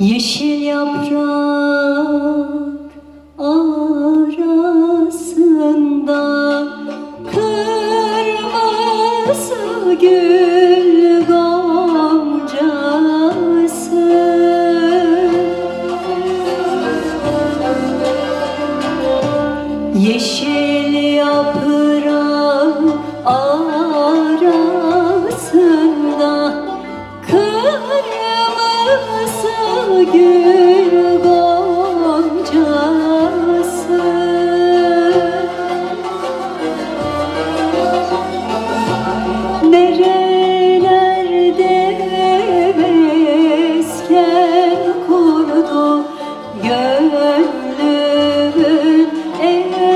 Yeşil yaprak arasında kırmızı gül goncası. Yeşil yaprak arasında kırmızı gül goncası. Nerelerde mesken kurdu gönlümün eğlencesi.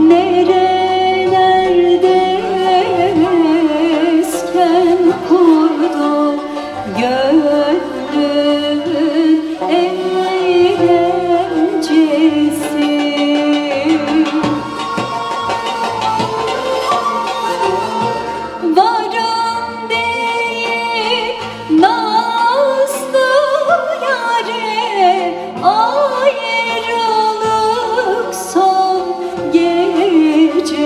Nerelerde mesken kurdu gönlümün eğlencesi. Varım değil nazlı yâre, ayrılık son gecesi.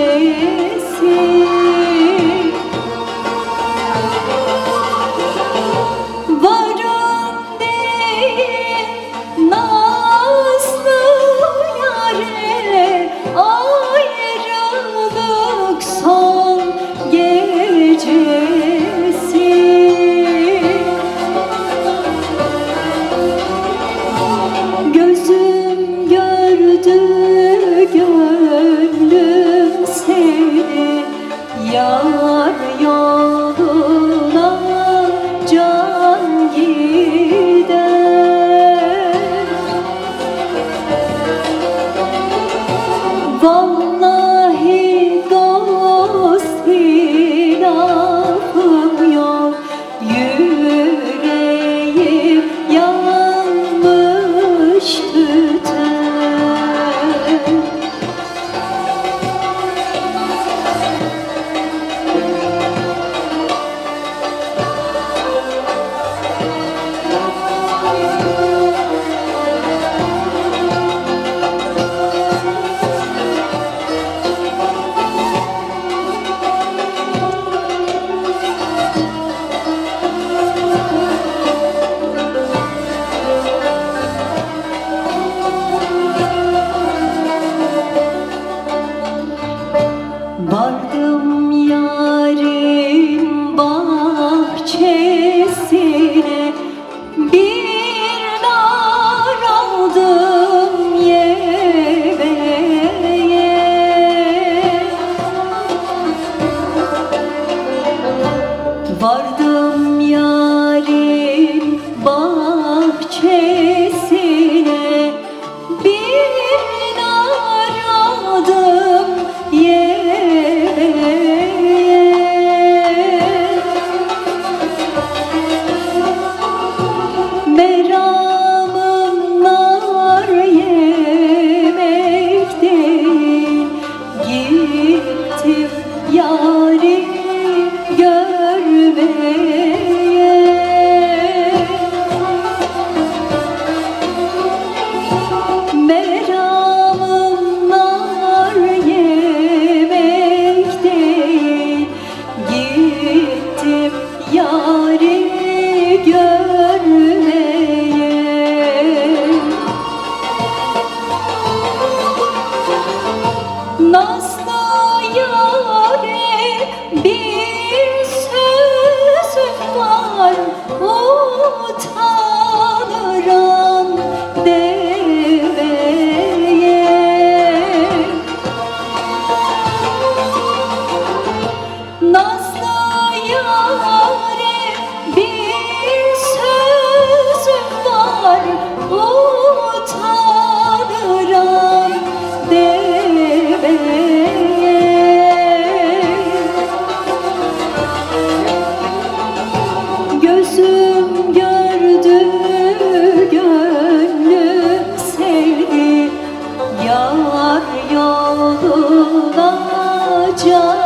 Varım değil nazlı yâre, ayrılık son gecesi. Gözüm gördü, gönlüm seni, yar yoluna can gider. Vallahi dost hilafım yok, yüreğim yanmış tüter. Vardım yarın bahçesine, bir nar aldım yemeğe. Vardım yarın bahçesine, bir nar aldım yemeğe. Meramım nar yemek değil, gittim yâri görmeye. Meramım nar yemek değil, gittim yâri görmeye. Nazlı yâre bir sözüm var, utanırım demeye. Nazlı yâre bir sözüm var, utanırım demeye. Gözüm gördü, gönlüm sevdi, yar yoluna can